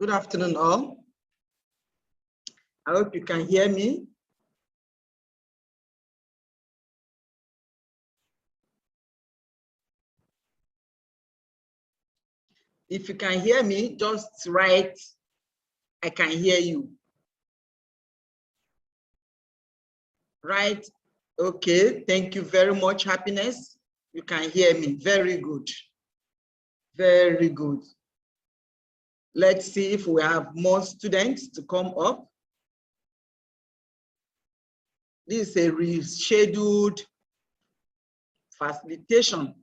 Good afternoon, all. I hope you can hear me. If you can hear me, just write, I can hear you. Right? Okay, thank you very much, Happiness. You can hear me, very good. Very good. Let's see if we have more students to come up. This is a rescheduled facilitation.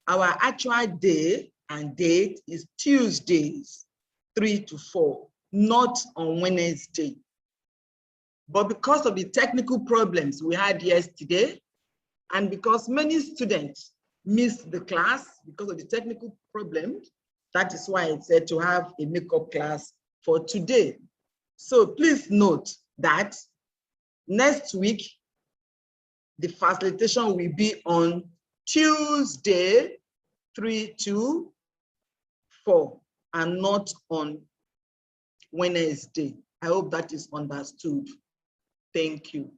Our actual day and date is Tuesdays, 3 to 4, not on Wednesday. But because of the technical problems we had yesterday, and because many students missed the class because of the technical problems, that is why I said to have a makeup class for today. So please note that next week, the facilitation will be on Tuesday, 3 to 4, and not on Wednesday. I hope that is understood. Thank you.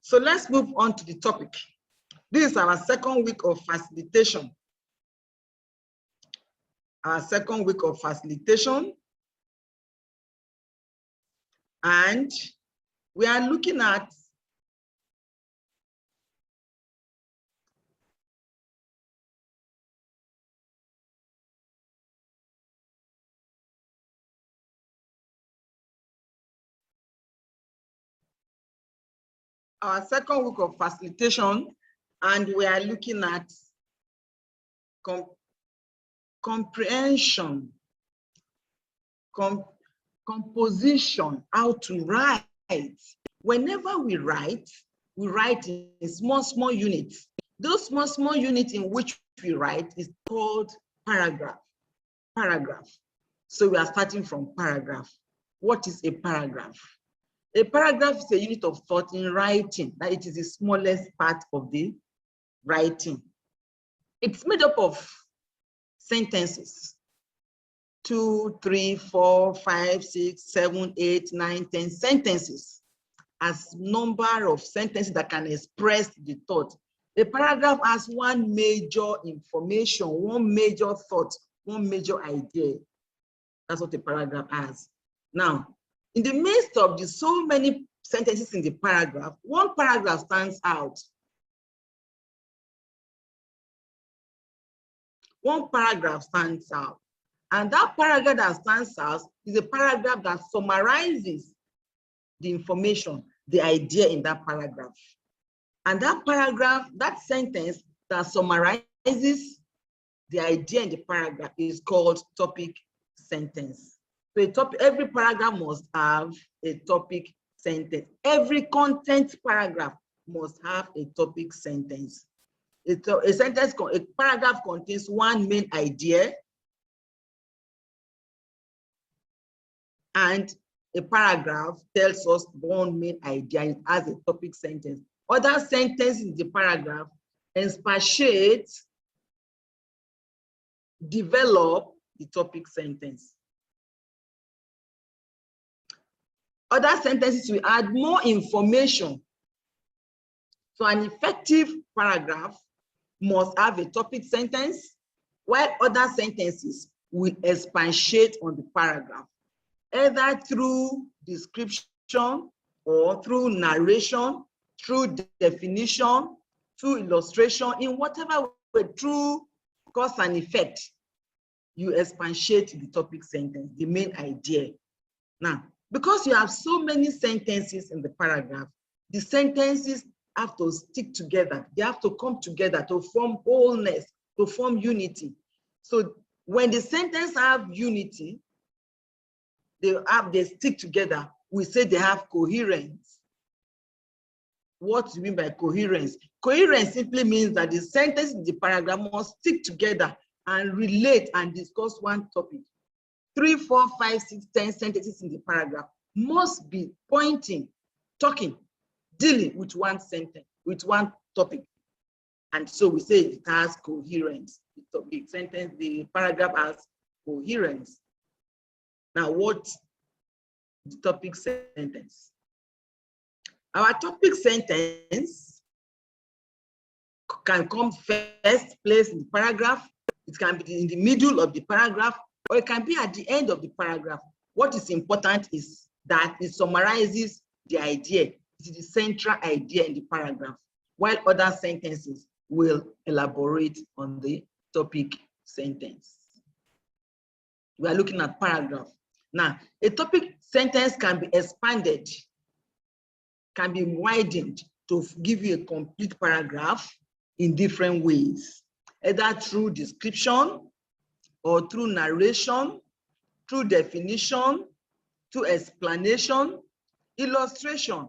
So let's move on to the topic. This is our second week of facilitation. Our second week of facilitation. And we are looking at our second week of facilitation, and we are looking at comprehension, composition, how to write. Whenever we write in small units. Those small units in which we write is called paragraph. So we are starting from paragraph. What is a paragraph? A paragraph is a unit of thought in writing, that it is the smallest part of the writing. It's made up of sentences. 2, 3, 4, 5, 6, 7, 8, 9, 10 sentences, as number of sentences that can express the thought. A paragraph has one major information, one major thought, one major idea. That's what a paragraph has. Now, in the midst of the so many sentences in the paragraph, one paragraph stands out. One paragraph stands out. And that paragraph that stands out is a paragraph that summarizes the information, the idea in that paragraph. And that paragraph, that sentence that summarizes the idea in the paragraph is called topic sentence. So every paragraph must have a topic sentence. Every content paragraph must have a topic sentence. A paragraph contains one main idea, and a paragraph tells us one main idea. It has a topic sentence. Other sentences in the paragraph expatiate, develop the topic sentence. Other sentences will add more information. So an effective paragraph must have a topic sentence, while other sentences will expatiate on the paragraph, either through description or through narration, through definition, through illustration, in whatever way, through cause and effect, you expatiate the topic sentence, the main idea. Now, because you have so many sentences in the paragraph, the sentences have to stick together. They have to come together to form wholeness, to form unity. So when the sentences have unity, they stick together, we say they have coherence. What do you mean by coherence? Coherence simply means that the sentence in the paragraph must stick together and relate and discuss one topic. 3, 4, 5, 6, 10 sentences in the paragraph must be pointing, talking, dealing with one sentence, with one topic. And so we say it has coherence. The sentence, the paragraph has coherence. Now, what the topic sentence? Our topic sentence can come first place in the paragraph. It can be in the middle of the paragraph, or it can be at the end of the paragraph. What is important is that it summarizes the idea. It is the central idea in the paragraph, while other sentences will elaborate on the topic sentence. We are looking at paragraph. Now, a topic sentence can be expanded, can be widened to give you a complete paragraph in different ways, either through description or through narration, through definition, through explanation, illustration,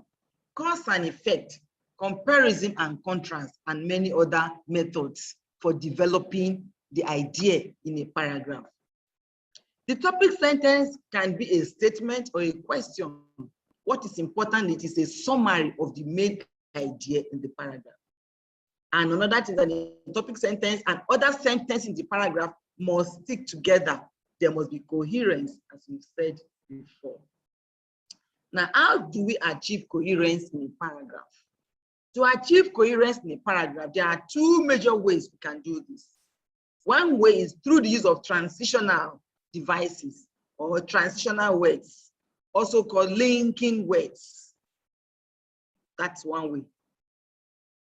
cause and effect, comparison and contrast, and many other methods for developing the idea in a paragraph. The topic sentence can be a statement or a question. What is important, it is a summary of the main idea in the paragraph. And another thing that the topic sentence and other sentences in the paragraph must stick together. There must be coherence, as we've said before. Now, how do we achieve coherence in a paragraph? To achieve coherence in a paragraph, there are two major ways we can do this. One way is through the use of transitional devices or transitional words, also called linking words. That's one way.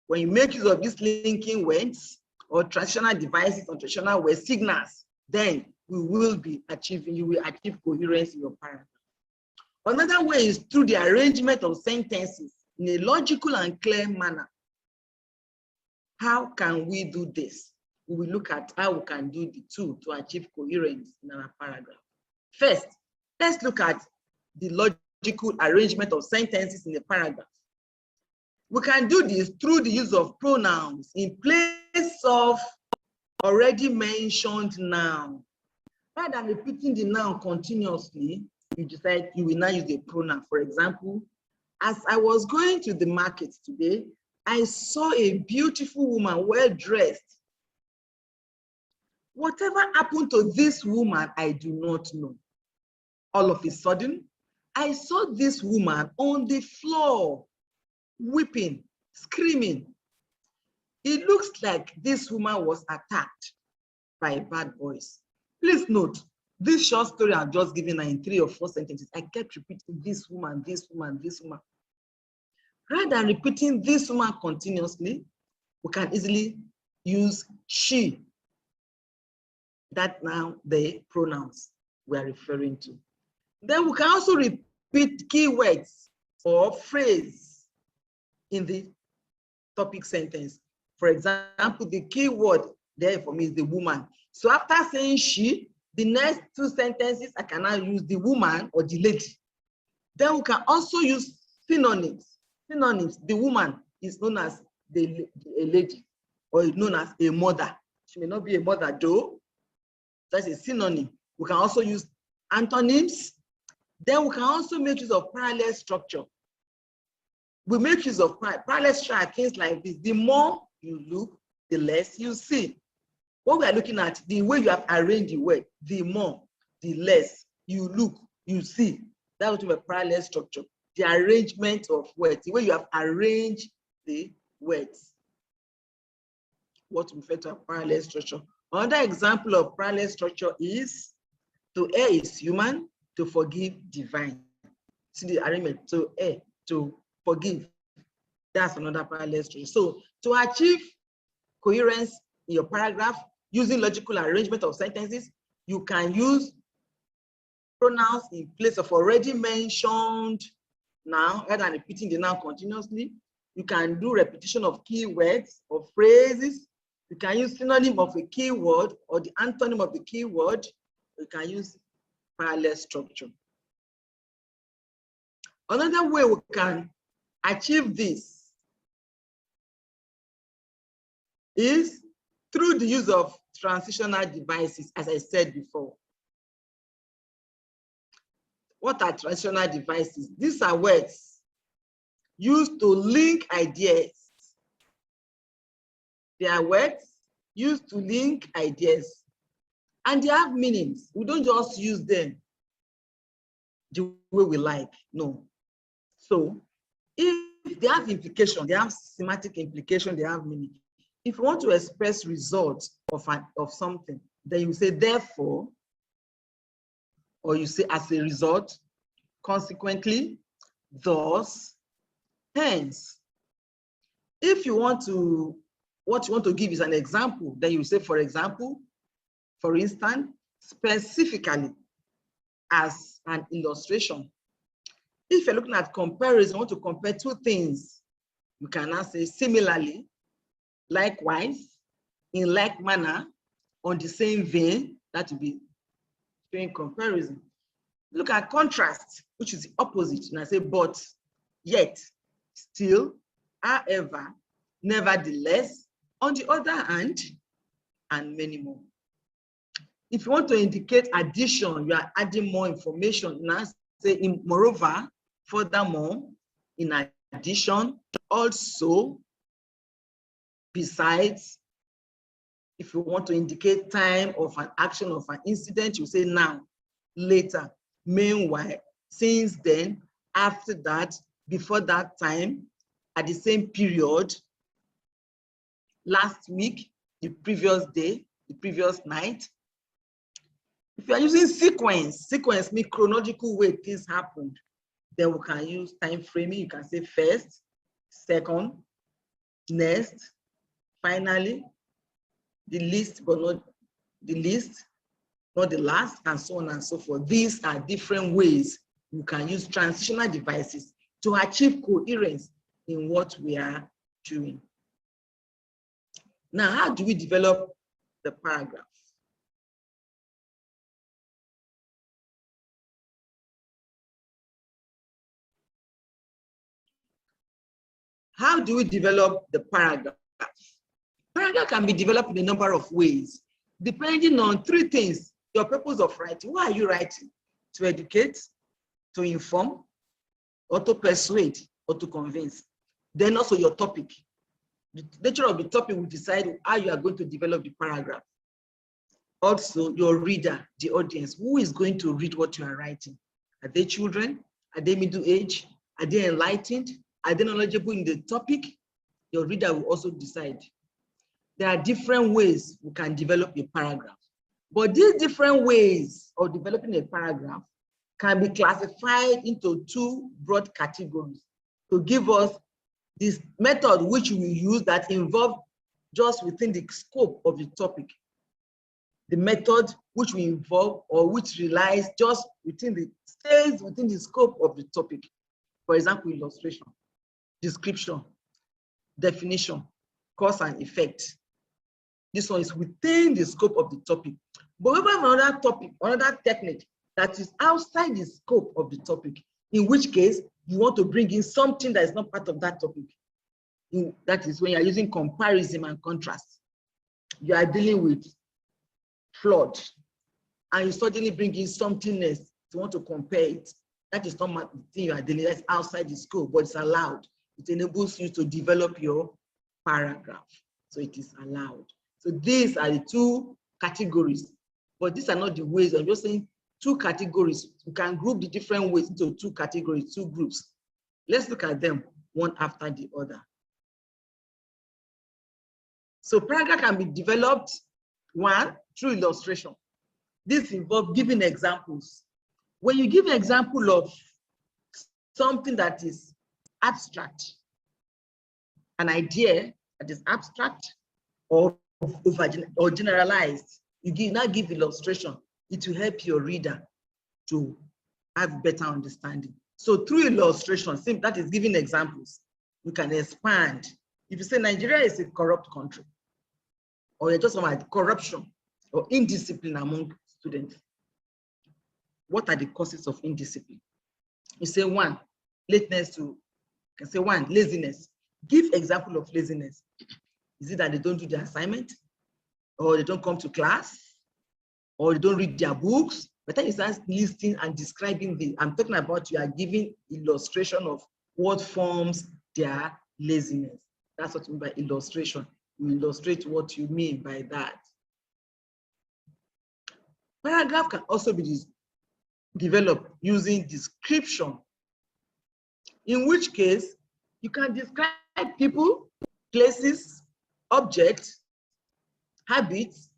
When you make use of these linking words or transitional devices or transitional word signals, then you will achieve coherence in your paragraph. Another way is through the arrangement of sentences in a logical and clear manner. How can we do this? We will look at how we can do the two to achieve coherence in our paragraph. First, let's look at the logical arrangement of sentences in a paragraph. We can do this through the use of pronouns in place of already mentioned noun. Rather than repeating the noun continuously, you decide you will now use a pronoun. For example, as I was going to the market today, I saw a beautiful woman, well dressed. Whatever happened to this woman, I do not know. All of a sudden, I saw this woman on the floor, weeping, screaming. It looks like this woman was attacked by bad boys. Please note, this short story I've just given in 3 or 4 sentences, I kept repeating this woman, this woman, this woman. Rather than repeating this woman continuously, we can easily use she. That now the pronouns we are referring to. Then we can also repeat keywords or phrase in the topic sentence. For example, the key word there for me is the woman. So after saying she, the next 2 sentences, I can now use the woman or the lady. Then we can also use synonyms. Synonyms, the woman is known as a lady or is known as a mother. She may not be a mother though. That's a synonym. We can also use antonyms. Then we can also make use of parallel structure. We make use of parallel structure, things like this. The more you look, the less you see. What we are looking at, the way you have arranged the word, the more, the less you look, you see. That would be a parallel structure. The arrangement of words, the way you have arranged the words. What we refer to as parallel structure. Another example of parallel structure is to err is human, to forgive divine. See the arrangement, to err, to forgive. That's another parallel structure. So to achieve coherence in your paragraph, using logical arrangement of sentences, you can use pronouns in place of already mentioned noun, rather than repeating the noun continuously. You can do repetition of keywords or phrases. You can use synonym of a keyword or the antonym of the keyword. You can use parallel structure. Another way we can achieve this is through the use of transitional devices, as I said before. What are transitional devices? These are words used to link ideas. They are words used to link ideas. And they have meanings. We don't just use them the way we like, no. So if they have implication, they have semantic implication, they have meaning. If you want to express results of something, then you say therefore, or you say as a result, consequently, thus, hence. If you want to, what you want to give is an example, then you say, for example, for instance, specifically, as an illustration. If you're looking at comparison, you want to compare two things, you can now say similarly, likewise, in like manner, on the same vein. That will be showing comparison. Look at contrast, which is the opposite. And I say, but, yet, still, however, nevertheless, on the other hand, and many more. If you want to indicate addition, you are adding more information. Now say, moreover, furthermore, in addition, also, besides. If you want to indicate time of an action, of an incident, you say now, later, meanwhile, since then, after that, before that time, at the same period, last week, the previous day, the previous night. If you are using sequence means chronological way things happened, then we can use time framing. You can say first, second, next, finally, the least, but not the least, not the last, and so on and so forth. These are different ways you can use transitional devices to achieve coherence in what we are doing. Now, how do we develop the paragraph? How do we develop the paragraph? Paragraph can be developed in a number of ways, depending on three things. Your purpose of writing. Why are you writing? To educate, to inform, or to persuade, or to convince. Then also your topic. The nature of the topic will decide how you are going to develop the paragraph. Also, your reader, the audience, who is going to read what you are writing? Are they children? Are they middle age? Are they enlightened? Are they knowledgeable in the topic? Your reader will also decide. There are different ways we can develop a paragraph. But these different ways of developing a paragraph can be classified into two broad categories to give us this method which we use that involve just within the scope of the topic. The method which we involve or which relies just stays within the scope of the topic. For example, illustration, description, definition, cause and effect. This one is within the scope of the topic. But we have another topic, another technique that is outside the scope of the topic, in which case you want to bring in something that is not part of that topic. That is when you are using comparison and contrast. You are dealing with flood, and you suddenly bring in something else to want to compare it. That is not the thing you are dealing with, that's outside the scope, but it's allowed. It enables you to develop your paragraph. So it is allowed. So these are the two categories, but these are not the ways. I'm just saying two categories. You can group the different ways into two categories, two groups. Let's look at them one after the other. So paragraph can be developed, one, through illustration. This involves giving examples. When you give an example of something that is abstract, an idea that is abstract or generalized, you now give illustration. It will help your reader to have better understanding. So through illustration, that is giving examples, you can expand. If you say Nigeria is a corrupt country, or you're just talking about corruption or indiscipline among students, what are the causes of indiscipline? You say one, lateness to, you can say one, laziness. Give example of laziness. Is it that they don't do their assignment, or they don't come to class, or they don't read their books? By the time you start listing and describing I'm talking about, you are giving illustration of what forms their laziness. That's what we mean by illustration. You illustrate what you mean by that. Paragraph can also be developed using description, in which case you can describe people, places, objects, habits,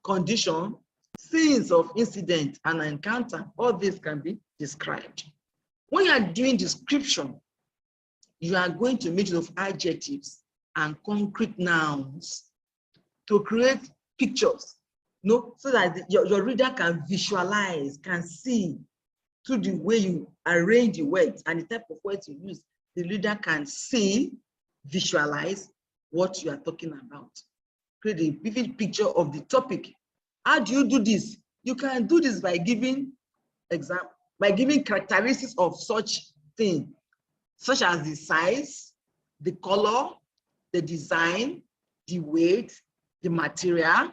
condition, scenes of incident and encounter. All this can be described. When you are doing description, you are going to make use of adjectives and concrete nouns to create pictures, so that your reader can visualize, can see through the way you arrange the words and the type of words you use. The reader can see, visualize what you are talking about. Create a vivid picture of the topic. How do you do this? You can do this by giving characteristics of such thing, such as the size, the color, the design, the weight, the material,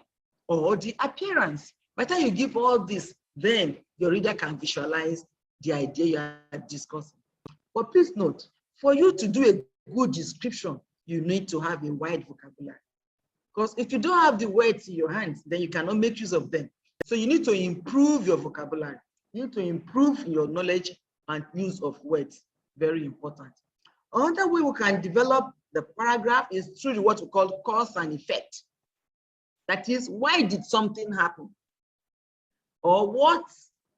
or the appearance. By the time you give all this, then your reader can visualize the idea you are discussing. But please note, for you to do a good description, you need to have a wide vocabulary. Because if you don't have the words in your hands, then you cannot make use of them. So you need to improve your vocabulary. You need to improve your knowledge and use of words. Very important. Another way we can develop the paragraph is through what we call cause and effect. That is, why did something happen? Or what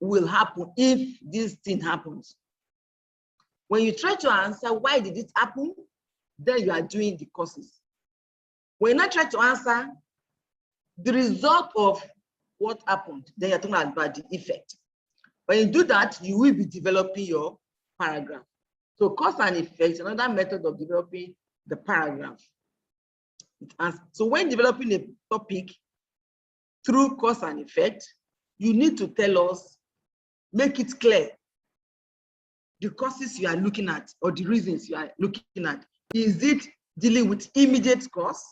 will happen if this thing happens? When you try to answer why did it happen, then you are doing the causes. When you try to answer the result of what happened, then you're talking about the effect. When you do that, you will be developing your paragraph. So cause and effect is another method of developing the paragraph. So when developing a topic through cause and effect, you need to tell us, make it clear, the causes you are looking at or the reasons you are looking at. Is it dealing with immediate cause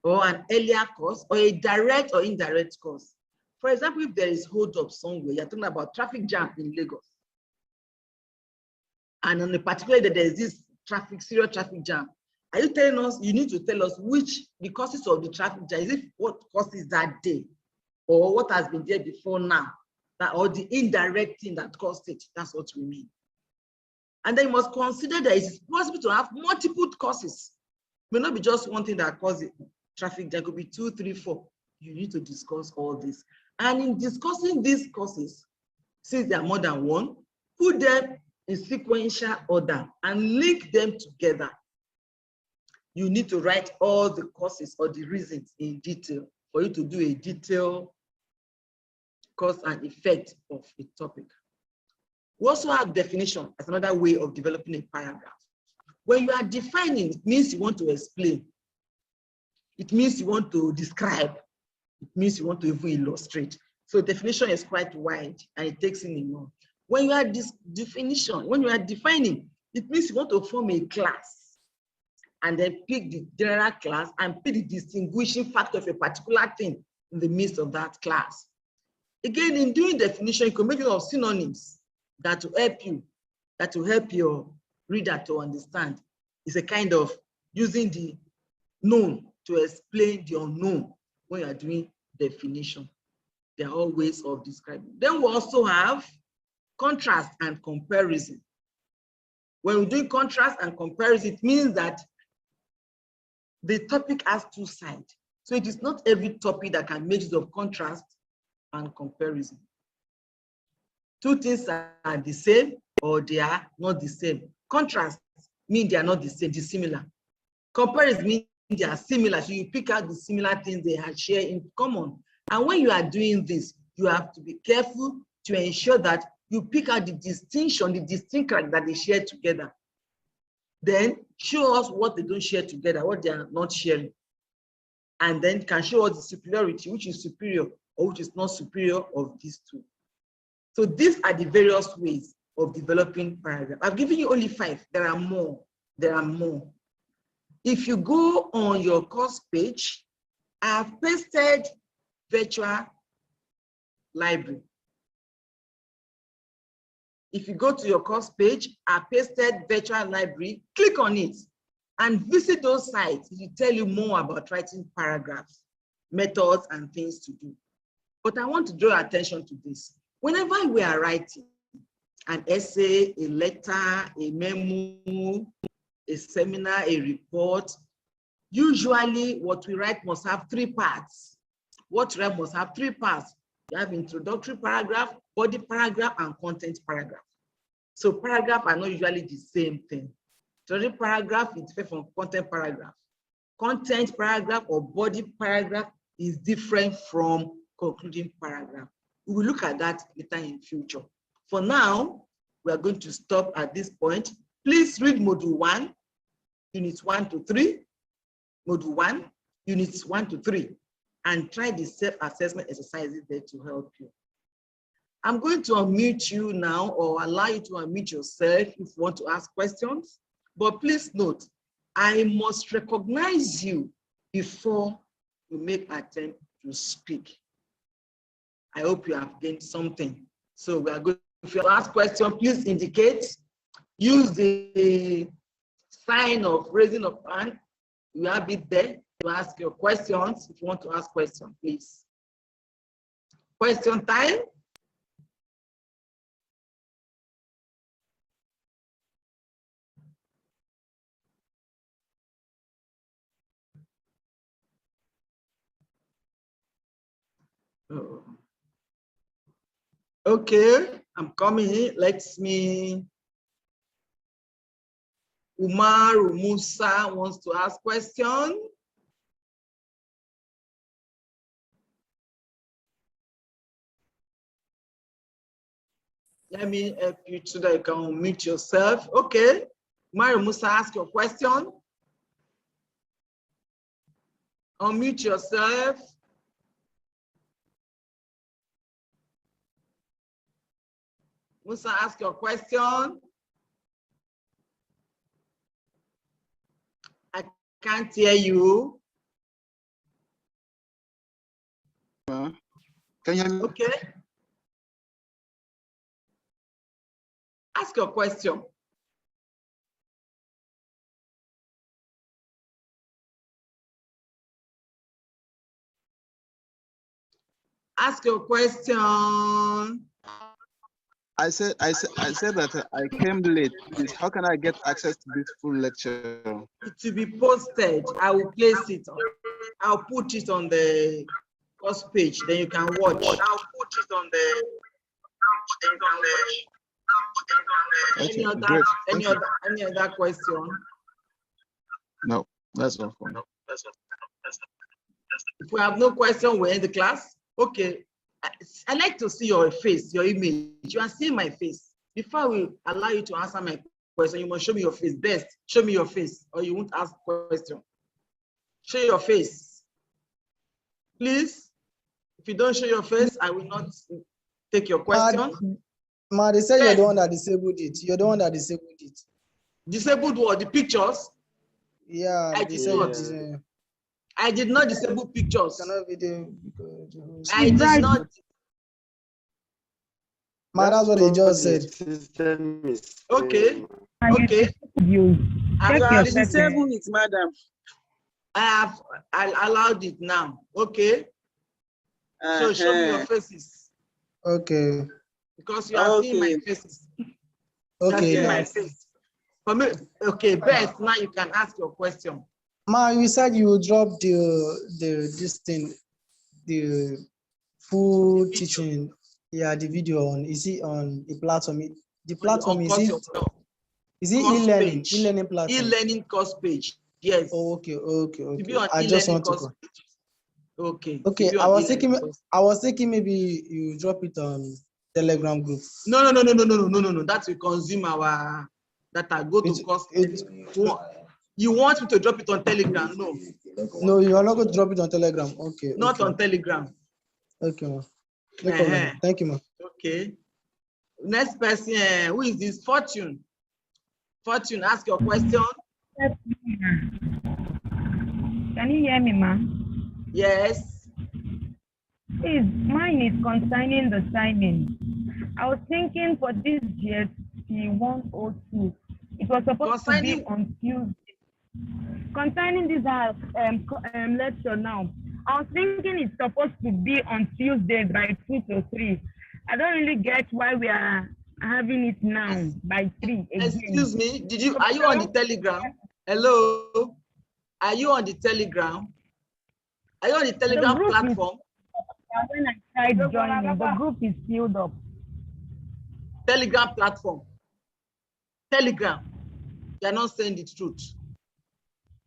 or an earlier cause or a direct or indirect cause? For example, if there is hold up somewhere, you're talking about traffic jam in Lagos. And on a particular day, there's this serious traffic jam. Are you telling us, you need to tell us the causes of the traffic jam? Is it what causes that day? Or what has been there before now? Or the indirect thing that caused it? That's what we mean. And then you must consider that it is possible to have multiple causes. It may not be just one thing that causes traffic jam. It could be 2, 3, 4. You need to discuss all this. And in discussing these causes, since there are more than one, put them in sequential order and link them together. You need to write all the causes or the reasons in detail for you to do a detailed cause and effect of a topic. We also have definition as another way of developing a paragraph. When you are defining, it means you want to explain. It means you want to describe. It means you want to even illustrate. So definition is quite wide and it takes in enough. When you are defining, it means you want to form a class and then pick the general class and pick the distinguishing factor of a particular thing in the midst of that class. Again, in doing definition, you can make use of synonyms that will help your reader to understand. It's a kind of using the known to explain the unknown when you are doing definition. There are all ways of describing. Then we also have contrast and comparison. When we do contrast and comparison, it means that the topic has two sides. So it is not every topic that can make use of contrast and comparison. Two things are the same or they are not the same. Contrast means they are not the same, dissimilar. Comparison means they are similar. So you pick out the similar things they have shared in common. And when you are doing this, you have to be careful to ensure that you pick out the distinction, the distinct character that they share together. Then show us what they don't share together, what they are not sharing. And then can show us the superiority, which is superior or which is not superior of these two. So these are the various ways of developing paragraph. I've given you only 5. There are more. There are more. If you go on your course page, I've pasted virtual library. If you go to your course page, I pasted virtual library, click on it and visit those sites. It will tell you more about writing paragraphs, methods, and things to do. But I want to draw attention to this. Whenever we are writing an essay, a letter, a memo, a seminar, a report, usually what we write must have 3 parts. What we write must have 3 parts. You have introductory paragraph, body paragraph, and content paragraph. So paragraph are not usually the same thing. Introductory paragraph is different from content paragraph. Content paragraph or body paragraph is different from concluding paragraph. We will look at that later in future. For now, we are going to stop at this point. Please read module 1, units 1 to 3, module 1, units 1 to 3, and try the self-assessment exercises there to help you. I'm going to unmute you now, or allow you to unmute yourself if you want to ask questions. But please note, I must recognize you before you make attempt to speak. I hope you have gained something. So we are going, if you ask question, please indicate. Use the sign of raising of hand. You have it there to ask your questions. If you want to ask questions, please. Question time. Okay, I'm coming. Let me. Umar Musa wants to ask question. Let me help you so that you can unmute yourself. Okay, Umar Musa, ask your question. Unmute yourself. Musa, ask your question. I can't hear you. Can you hear me? Okay. Ask your question. Ask your question. I said that I came late. Please, how can I get access to this full lecture? It will be posted. I will place it on. I'll put it on the course page. Then you can watch. I'll put it on the. Then you can watch. Okay, any other question? No, that's all for me. If we have no question, we're in the class. Okay. I like to see your face, your image. You are seeing my face. Before we allow you to answer my question, you must show me your face. Best, show me your face, or you won't ask question. Show your face. Please. If you don't show your face, I will not take your question. Ma, they say you're the one that disabled it. You're the one that disabled it. Disabled what? The pictures? Yeah, I did not. I did not disable pictures. Cannot video. I did not. Ma, that's what they just said. Okay. Okay. I disabled it, madam. I allowed it now. Okay. So show me your faces. Okay. Because you are seeing my faces. Okay. You are seeing my face. For me, okay, Beth, now you can ask your question. Ma, you said you will drop this thing, the full teaching. Yeah, the video on, is it on the platform? The platform is it e-learning? E-learning platform. E-learning course page. Yes. Oh, okay. To be on I just want to. Okay. Okay. I was thinking maybe you drop it on Telegram group. No. That will consume our data. Go to course. You want me to drop it on Telegram? No. No, you are not going to drop it on Telegram. Okay. Not on Telegram. Okay, ma. No problem. Thank you, ma. Okay. Next person, who is this? Fortune. Fortune, ask your question. Can you hear me, ma? Yes. Please, mine is concerning the signing. I was thinking for this GST102, it was supposed to be on Tuesday. Concerning this lecture now, I was thinking it's supposed to be on Tuesday by 2 to 3. I don't really get why we are having it now by 3 again. Excuse me, are you on the Telegram? Hello? Are you on the Telegram? Are you on the Telegram platform? When I tried joining, the group is filled up. Telegram platform. Telegram. You are not saying the truth.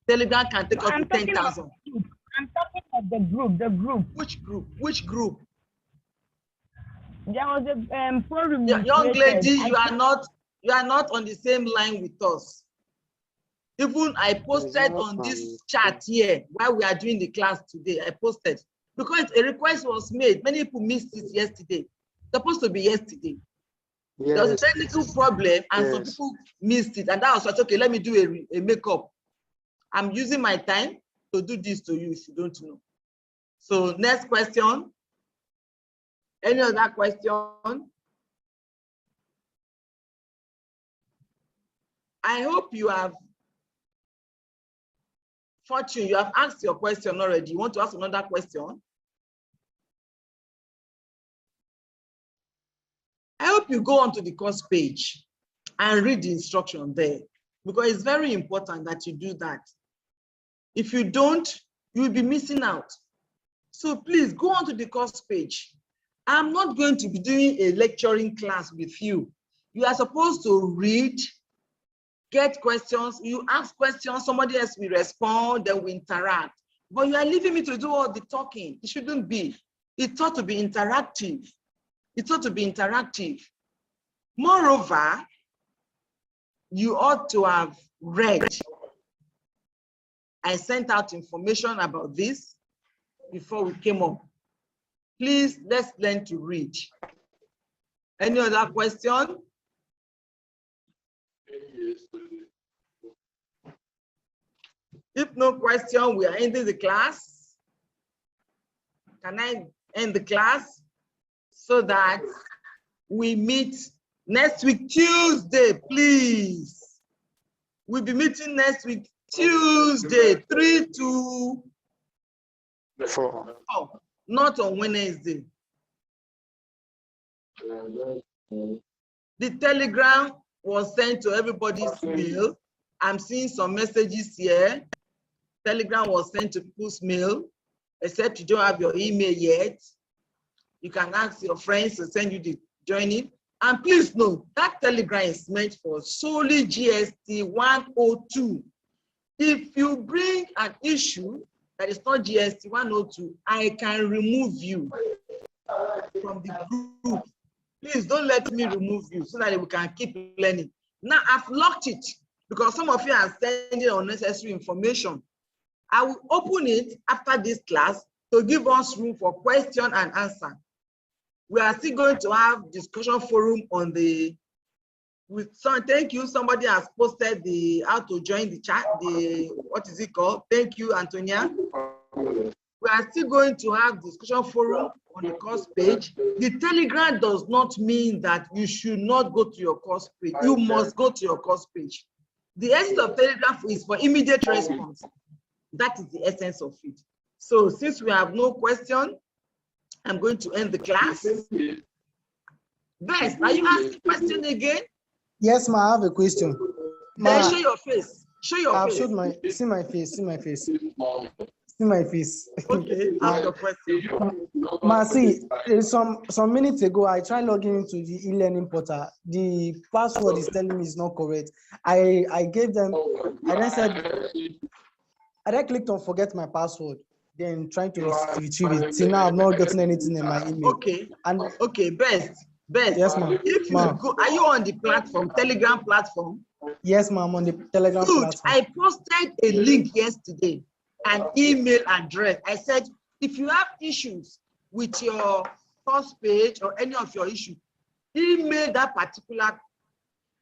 Telegram can take up to 10,000. I'm talking of the group. The group. Which group? Which group? There was a forum. Young lady, you are not on the same line with us. Even I posted on this chat here while we are doing the class today. I posted because a request was made. Many people missed it yesterday. Supposed to be yesterday. Yes. There was a technical problem and some people missed it. And that was like, okay, let me do a makeup. I'm using my time to do this to you if you don't know. So next question. Any other question? I hope you have Fortune, you have asked your question already. You want to ask another question? I hope you go onto the course page and read the instruction there, because it's very important that you do that. If you don't, you will be missing out. So please go onto the course page. I'm not going to be doing a lecturing class with you. You are supposed to read, get questions, you ask questions, somebody else will respond, then we interact. But you are leaving me to do all the talking. It shouldn't be. It ought to be interactive. It ought to be interactive. Moreover, you ought to have read. I sent out information about this before we came up. Please, let's learn to read. Any other question? If no question, we are ending the class. Can I end the class so that we meet next week, Tuesday, please? We'll be meeting next week, Tuesday, 3 to 4, not on Wednesday. The telegram was sent to everybody's mail. I'm seeing some messages here. Telegram was sent to people's mail, except you don't have your email yet. You can ask your friends to send you the joining. And please note, that telegram is meant for solely GST102. If you bring an issue that is not GST102, I can remove you from the group. Please don't let me remove you so that we can keep learning. Now I've locked it because some of you are sending unnecessary information. I will open it after this class to give us room for question and answer. We are still going to have discussion forum on the thank you. Somebody has posted the how to join the chat, what is it called? Thank you, Antonia. We are still going to have discussion forum on the course page. The telegram does not mean that you should not go to your course page. You must go to your course page. The essence of telegram is for immediate response. That is the essence of it. So since we have no question, I'm going to end the class. Best, are you asking a question again? Yes, ma, I have a question. Then show your face. Show your face. Showed my, see my face, see my face. See my face. Okay, ask your question. Ma, see, some minutes ago, I tried logging into the e-learning portal. The password is telling me it's not correct. I gave them, I then said, I then clicked on forget my password, then trying to retrieve it. See, now I've not gotten anything in my email. Okay, and okay, Best. Yes, ma'am. If you go, are you on the platform, Telegram platform? Yes, ma'am, on the Telegram platform. I posted a link yesterday, an email address. I said, if you have issues with your course page or any of your issues, email that particular,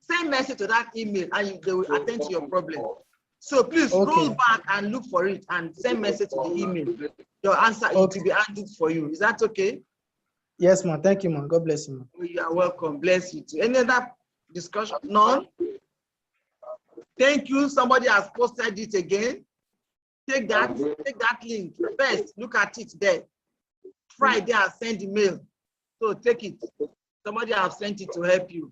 send message to that email and they will attend to your problem. So please roll back and look for it and send message to the email. Your answer it will be handled for you. Is that okay? Yes, ma. Thank you, ma. God bless you, ma. You are welcome. Bless you too. Any other discussion? None? Thank you. Somebody has posted it again. Take that link. First, look at it there. Friday, I'll send email. So take it. Somebody has sent it to help you.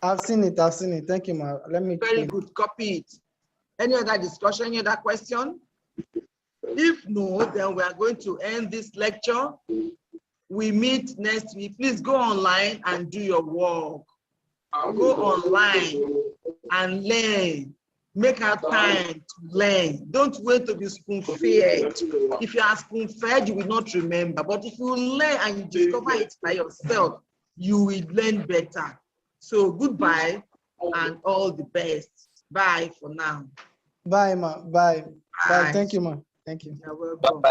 I've seen it. I've seen it. Thank you, ma. Let me. Very good. Copy it. Any other discussion? Any other question? If no, then we are going to end this lecture. We meet next week. Please go online and do your work. Go online and learn. Make our time to learn. Don't wait to be spoon-fed. If you are spoon-fed, you will not remember. But if you learn and you discover it by yourself, you will learn better. So goodbye and all the best. Bye for now. Bye, ma. Bye. Bye. Thank you, ma. Thank you. You're welcome.